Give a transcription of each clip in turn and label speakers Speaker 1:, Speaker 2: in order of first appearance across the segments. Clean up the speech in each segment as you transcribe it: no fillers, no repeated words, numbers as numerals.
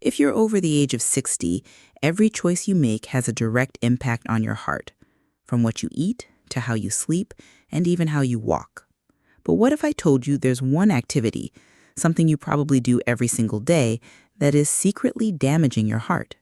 Speaker 1: If you're over the age of 60, every choice you make has a direct impact on your heart, from what you eat to how you sleep and even how you walk. But what if I told you there's one activity, something you probably do every single day, that is secretly damaging your heart?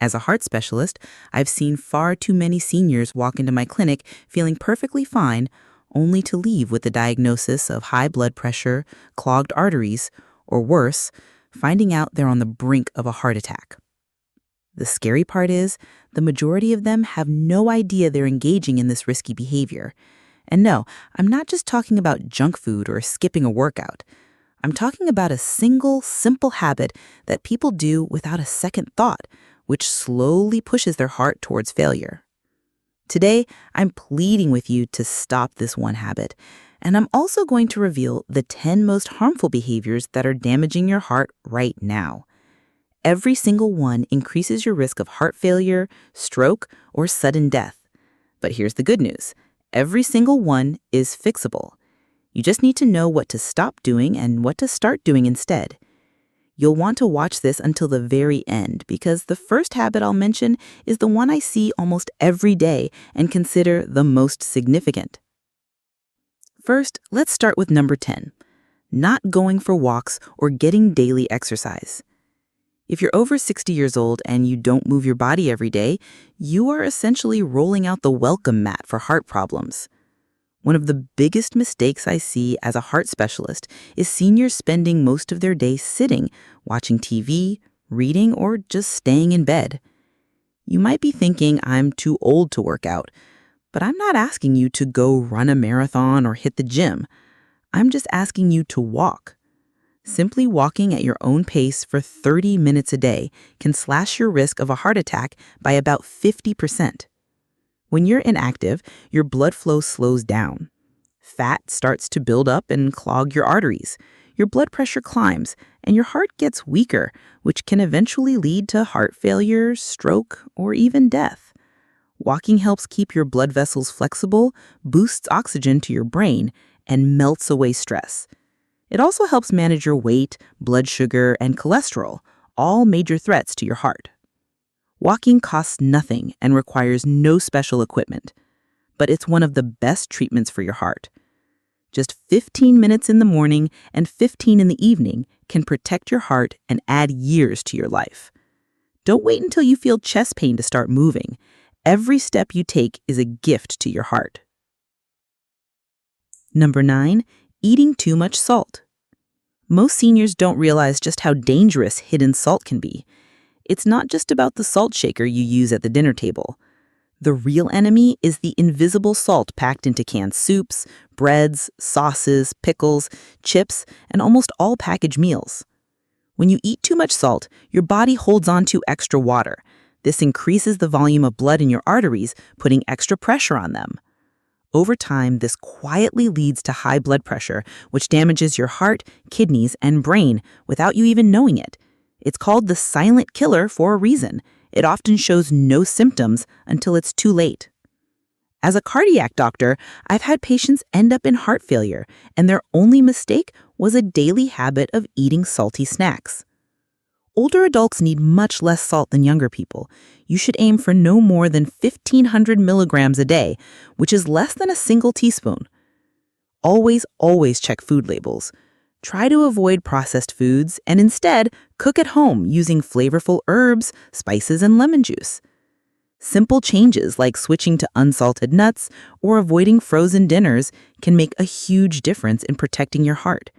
Speaker 1: As a heart specialist, I've seen far too many seniors walk into my clinic feeling perfectly fine, only to leave with the diagnosis of high blood pressure, clogged arteries, or worse, finding out they're on the brink of a heart attack. The scary part is, the majority of them have no idea they're engaging in this risky behavior. And no, I'm not just talking about junk food or skipping a workout. I'm talking about a single, simple habit that people do without a second thought, which slowly pushes their heart towards failure. Today, I'm pleading with you to stop this one habit, and I'm also going to reveal the 10 most harmful behaviors that are damaging your heart right now. Every single one increases your risk of heart failure, stroke, or sudden death. But here's the good news. Every single one is fixable. You just need to know what to stop doing and what to start doing instead. You'll want to watch this until the very end because the first habit I'll mention is the one I see almost every day and consider the most significant. First, let's start with number 10, not going for walks or getting daily exercise. If you're over 60 years old and you don't move your body every day, you are essentially rolling out the welcome mat for heart problems. One of the biggest mistakes I see as a heart specialist is seniors spending most of their day sitting, watching TV, reading, or just staying in bed. You might be thinking I'm too old to work out, but I'm not asking you to go run a marathon or hit the gym. I'm just asking you to walk. Simply walking at your own pace for 30 minutes a day can slash your risk of a heart attack by about 50%. When you're inactive, your blood flow slows down. Fat starts to build up and clog your arteries. Your blood pressure climbs, and your heart gets weaker, which can eventually lead to heart failure, stroke, or even death. Walking helps keep your blood vessels flexible, boosts oxygen to your brain, and melts away stress. It also helps manage your weight, blood sugar, and cholesterol, all major threats to your heart. Walking costs nothing and requires no special equipment, but it's one of the best treatments for your heart. Just 15 minutes in the morning and 15 in the evening can protect your heart and add years to your life. Don't wait until you feel chest pain to start moving. Every step you take is a gift to your heart. Number 9, eating too much salt. Most seniors don't realize just how dangerous hidden salt can be. It's not just about the salt shaker you use at the dinner table. The real enemy is the invisible salt packed into canned soups, breads, sauces, pickles, chips, and almost all packaged meals. When you eat too much salt, your body holds on to extra water. This increases the volume of blood in your arteries, putting extra pressure on them. Over time, this quietly leads to high blood pressure, which damages your heart, kidneys, and brain without you even knowing it. It's called the silent killer for a reason. It often shows no symptoms until it's too late. As a cardiac doctor, I've had patients end up in heart failure, and their only mistake was a daily habit of eating salty snacks. Older adults need much less salt than younger people. You should aim for no more than 1,500 milligrams a day, which is less than a single teaspoon. Always check food labels. Try to avoid processed foods and instead cook at home using flavorful herbs, spices, and lemon juice. Simple changes like switching to unsalted nuts or avoiding frozen dinners can make a huge difference in protecting your heart.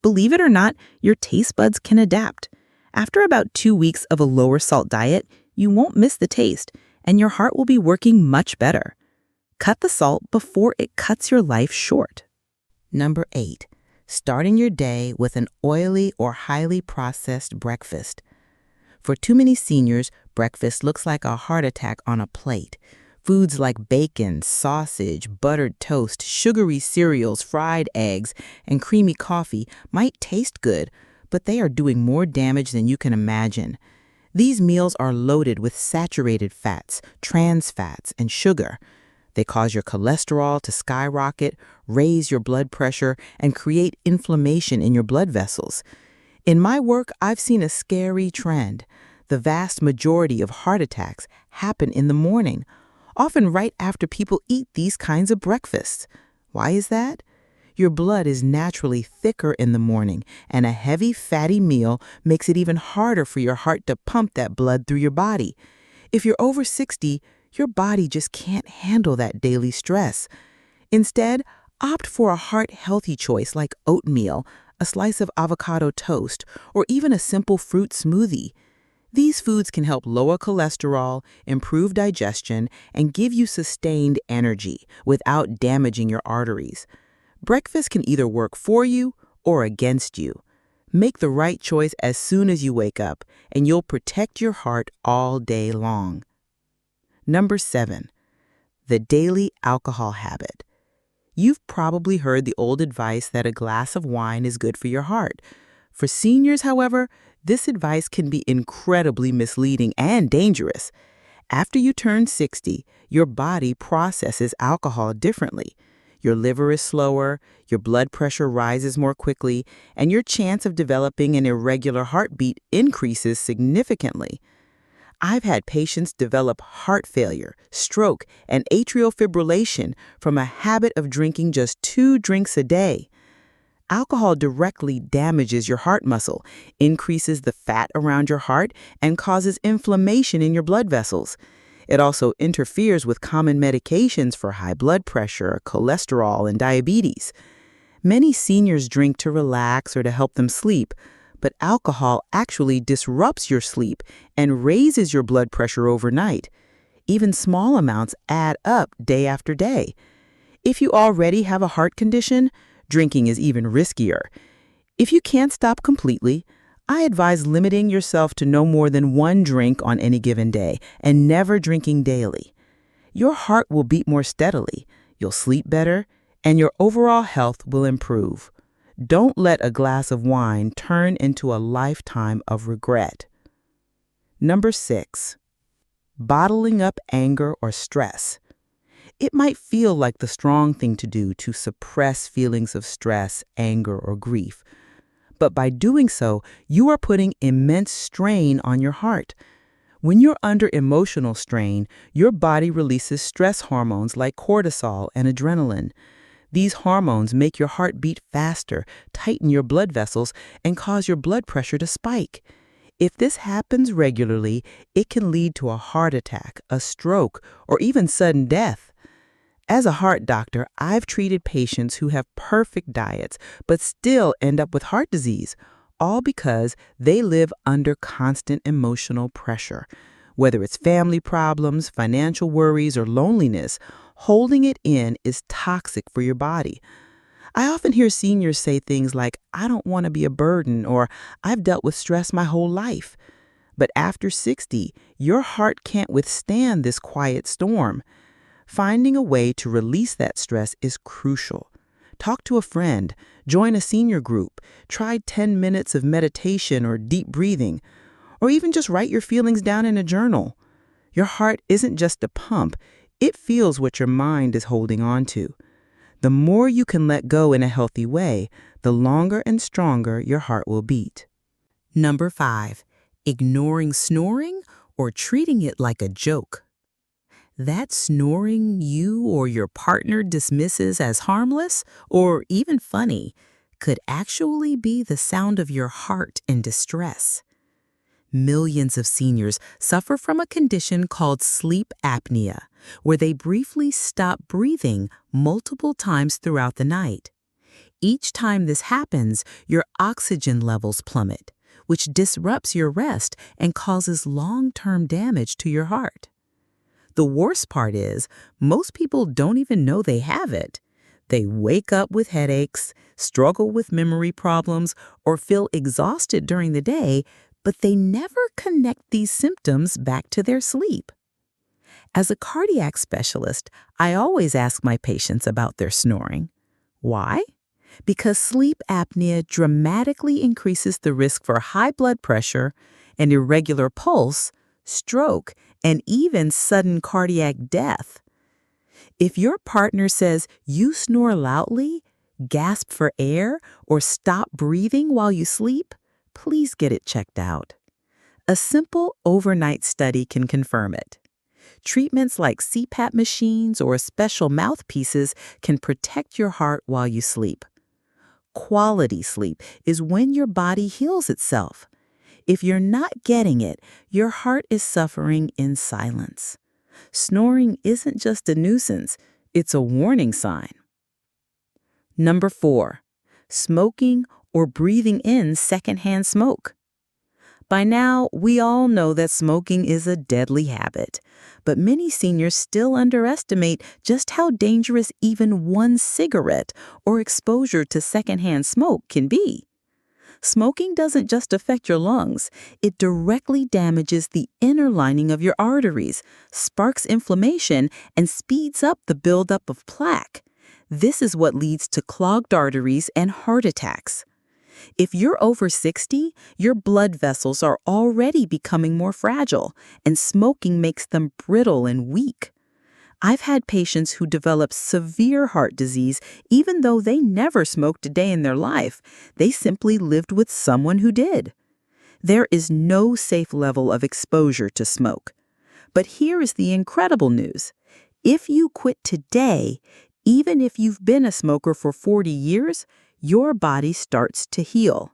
Speaker 1: Believe it or not, your taste buds can adapt. After about 2 weeks of a lower salt diet, you won't miss the taste, and your heart will be working much better. Cut the salt before it cuts your life short. Number 8, starting your day with an oily or highly processed breakfast. For too many seniors, breakfast looks like a heart attack on a plate. Foods like bacon, sausage, buttered toast, sugary cereals, fried eggs, and creamy coffee might taste good, but they are doing more damage than you can imagine. These meals are loaded with saturated fats, trans fats, and sugar. They cause your cholesterol to skyrocket, raise your blood pressure, and create inflammation in your blood vessels. In my work, I've seen a scary trend. The vast majority of heart attacks happen in the morning, often right after people eat these kinds of breakfasts. Why is that? Your blood is naturally thicker in the morning, and a heavy, fatty meal makes it even harder for your heart to pump that blood through your body. If you're over 60, your body just can't handle that daily stress. Instead, opt for a heart-healthy choice like oatmeal, a slice of avocado toast, or even a simple fruit smoothie. These foods can help lower cholesterol, improve digestion, and give you sustained energy without damaging your arteries. Breakfast can either work for you or against you. Make the right choice as soon as you wake up, and you'll protect your heart all day long. Number 7, the daily alcohol habit. You've probably heard the old advice that a glass of wine is good for your heart. For seniors, however, this advice can be incredibly misleading and dangerous. After you turn 60, your body processes alcohol differently. Your liver is slower, your blood pressure rises more quickly, and your chance of developing an irregular heartbeat increases significantly. I've had patients develop heart failure, stroke, and atrial fibrillation from a habit of drinking just 2 drinks a day. Alcohol directly damages your heart muscle, increases the fat around your heart, and causes inflammation in your blood vessels. It also interferes with common medications for high blood pressure, cholesterol, and diabetes. Many seniors drink to relax or to help them sleep, but alcohol actually disrupts your sleep and raises your blood pressure overnight. Even small amounts add up day after day. If you already have a heart condition, drinking is even riskier. If you can't stop completely, I advise limiting yourself to no more than 1 drink on any given day and never drinking daily. Your heart will beat more steadily, you'll sleep better, and your overall health will improve. Don't let a glass of wine turn into a lifetime of regret. Number 6, bottling up anger or stress. It might feel like the strong thing to do to suppress feelings of stress, anger, or grief. But by doing so, you are putting immense strain on your heart. When you're under emotional strain, your body releases stress hormones like cortisol and adrenaline. These hormones make your heart beat faster, tighten your blood vessels, and cause your blood pressure to spike. If this happens regularly, it can lead to a heart attack, a stroke, or even sudden death. As a heart doctor, I've treated patients who have perfect diets but still end up with heart disease, all because they live under constant emotional pressure. Whether it's family problems, financial worries, or loneliness, holding it in is toxic for your body. I often hear seniors say things like, "I don't want to be a burden," or "I've dealt with stress my whole life." But after 60, your heart can't withstand this quiet storm. Finding a way to release that stress is crucial. Talk to a friend, join a senior group, try 10 minutes of meditation or deep breathing, or even just write your feelings down in a journal. Your heart isn't just a pump, it feels what your mind is holding on to. The more you can let go in a healthy way, the longer and stronger your heart will beat. Number 5, ignoring snoring or treating it like a joke. That snoring you or your partner dismisses as harmless or even funny could actually be the sound of your heart in distress. Millions of seniors suffer from a condition called sleep apnea, where they briefly stop breathing multiple times throughout the night. Each time this happens, your oxygen levels plummet, which disrupts your rest and causes long-term damage to your heart. The worst part is, most people don't even know they have it. They wake up with headaches, struggle with memory problems, or feel exhausted during the day, but they never connect these symptoms back to their sleep. As a cardiac specialist, I always ask my patients about their snoring. Why? Because sleep apnea dramatically increases the risk for high blood pressure, an irregular pulse, stroke, and even sudden cardiac death. If your partner says you snore loudly, gasp for air, or stop breathing while you sleep, please get it checked out. A simple overnight study can confirm it. Treatments like CPAP machines or special mouthpieces can protect your heart while you sleep. Quality sleep is when your body heals itself. If you're not getting it, your heart is suffering in silence. Snoring isn't just a nuisance, it's a warning sign. Number 4, smoking or breathing in secondhand smoke. By now, we all know that smoking is a deadly habit, but many seniors still underestimate just how dangerous even one cigarette or exposure to secondhand smoke can be. Smoking doesn't just affect your lungs, it directly damages the inner lining of your arteries, sparks inflammation, and speeds up the buildup of plaque. This is what leads to clogged arteries and heart attacks. If you're over 60, your blood vessels are already becoming more fragile, and smoking makes them brittle and weak. I've had patients who develop severe heart disease even though they never smoked a day in their life. They simply lived with someone who did. There is no safe level of exposure to smoke. But here is the incredible news. If you quit today, even if you've been a smoker for 40 years, your body starts to heal.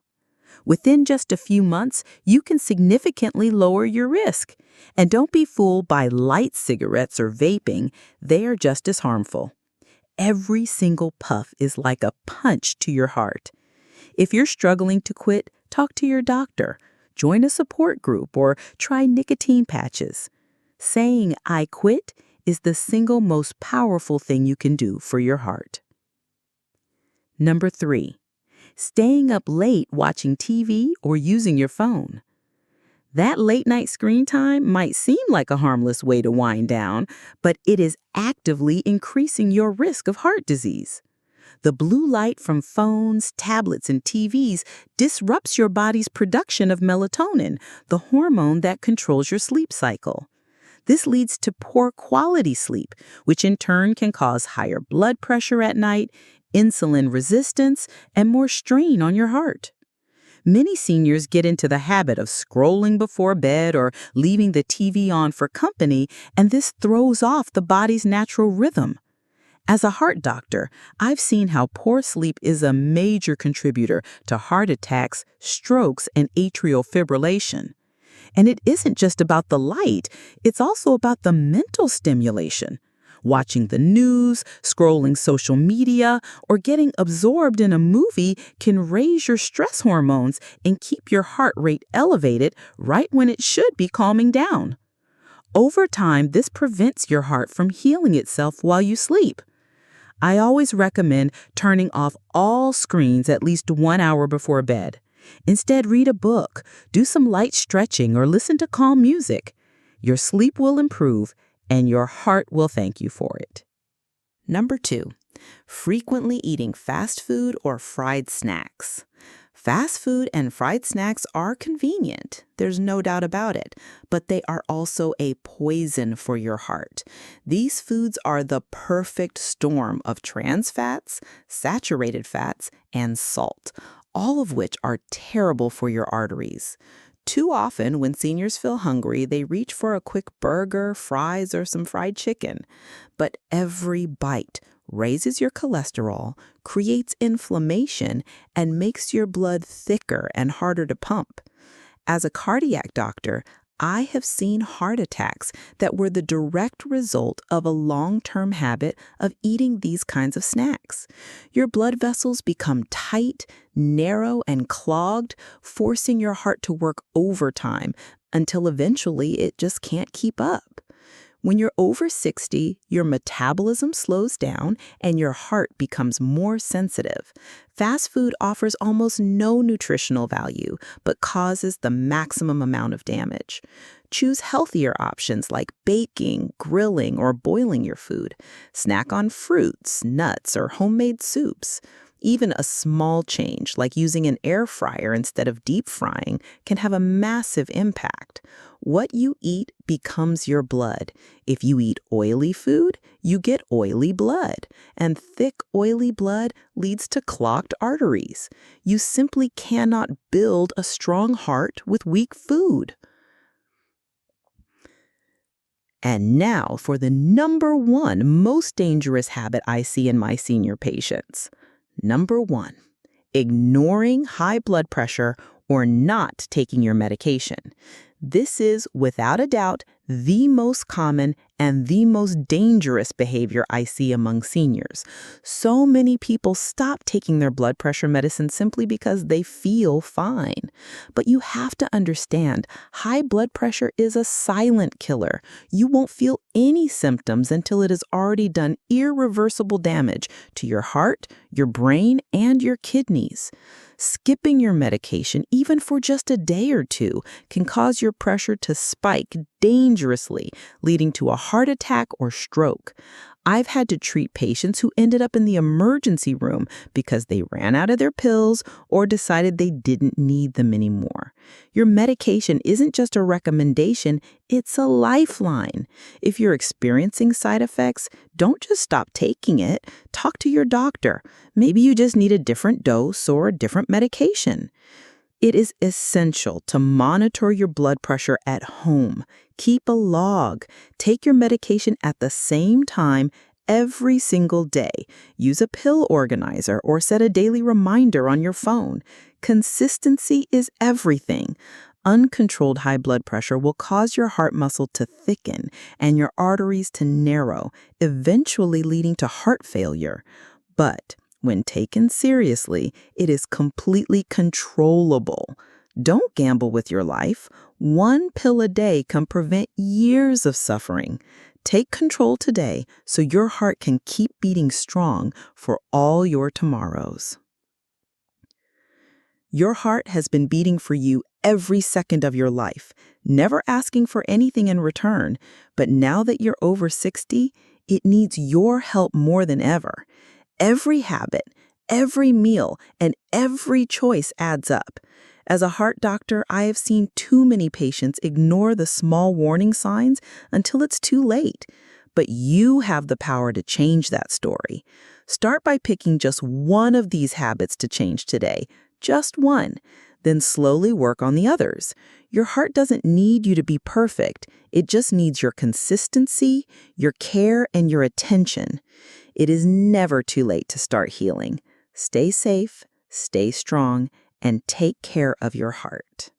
Speaker 1: Within just a few months, you can significantly lower your risk. And don't be fooled by light cigarettes or vaping. They are just as harmful. Every single puff is like a punch to your heart. If you're struggling to quit, talk to your doctor, join a support group, or try nicotine patches. Saying, "I quit," is the single most powerful thing you can do for your heart. Number 3, staying up late watching TV or using your phone. That late-night screen time might seem like a harmless way to wind down, but it is actively increasing your risk of heart disease. The blue light from phones, tablets, and TVs disrupts your body's production of melatonin, the hormone that controls your sleep cycle. This leads to poor quality sleep, which in turn can cause higher blood pressure at night, insulin resistance, and more strain on your heart. Many seniors get into the habit of scrolling before bed or leaving the TV on for company, and this throws off the body's natural rhythm. As a heart doctor, I've seen how poor sleep is a major contributor to heart attacks, strokes, and atrial fibrillation. And it isn't just about the light, it's also about the mental stimulation. Watching the news, scrolling social media, or getting absorbed in a movie can raise your stress hormones and keep your heart rate elevated right when it should be calming down. Over time, this prevents your heart from healing itself while you sleep. I always recommend turning off all screens at least 1 hour before bed. Instead, read a book, do some light stretching, or listen to calm music. Your sleep will improve, and your heart will thank you for it. Number 2, frequently eating fast food or fried snacks. Fast food and fried snacks are convenient, there's no doubt about it, but they are also a poison for your heart. These foods are the perfect storm of trans fats, saturated fats, and salt, all of which are terrible for your arteries. Too often, when seniors feel hungry, they reach for a quick burger, fries, or some fried chicken. But every bite raises your cholesterol, creates inflammation, and makes your blood thicker and harder to pump. As a cardiac doctor, I have seen heart attacks that were the direct result of a long-term habit of eating these kinds of snacks. Your blood vessels become tight, narrow, and clogged, forcing your heart to work overtime until eventually it just can't keep up. When you're over 60, your metabolism slows down and your heart becomes more sensitive. Fast food offers almost no nutritional value, but causes the maximum amount of damage. Choose healthier options like baking, grilling, or boiling your food. Snack on fruits, nuts, or homemade soups. Even a small change, like using an air fryer instead of deep frying, can have a massive impact. What you eat becomes your blood. If you eat oily food, you get oily blood. And thick, oily blood leads to clogged arteries. You simply cannot build a strong heart with weak food. And now for the number one most dangerous habit I see in my senior patients. Number one, ignoring high blood pressure or not taking your medication. This is, without a doubt, the most common and the most dangerous behavior I see among seniors. So many people stop taking their blood pressure medicine simply because they feel fine. But you have to understand, high blood pressure is a silent killer. You won't feel any symptoms until it has already done irreversible damage to your heart, your brain, and your kidneys. Skipping your medication, even for just a day or two, can cause your pressure to spike dangerously, leading to a heart attack or stroke. I've had to treat patients who ended up in the emergency room because they ran out of their pills or decided they didn't need them anymore. Your medication isn't just a recommendation, it's a lifeline. If you're experiencing side effects, don't just stop taking it. Talk to your doctor. Maybe you just need a different dose or a different medication. It is essential to monitor your blood pressure at home. Keep a log. Take your medication at the same time every single day. Use a pill organizer or set a daily reminder on your phone. Consistency is everything. Uncontrolled high blood pressure will cause your heart muscle to thicken and your arteries to narrow, eventually leading to heart failure. But when taken seriously, it is completely controllable. Don't gamble with your life. One pill a day can prevent years of suffering. Take control today so your heart can keep beating strong for all your tomorrows. Your heart has been beating for you every second of your life, never asking for anything in return. But now that you're over 60, it needs your help more than ever. Every habit, every meal, and every choice adds up. As a heart doctor, I have seen too many patients ignore the small warning signs until it's too late. But you have the power to change that story. Start by picking just one of these habits to change today, just one. Then slowly work on the others. Your heart doesn't need you to be perfect. It just needs your consistency, your care, and your attention. It is never too late to start healing. Stay safe, stay strong, and take care of your heart.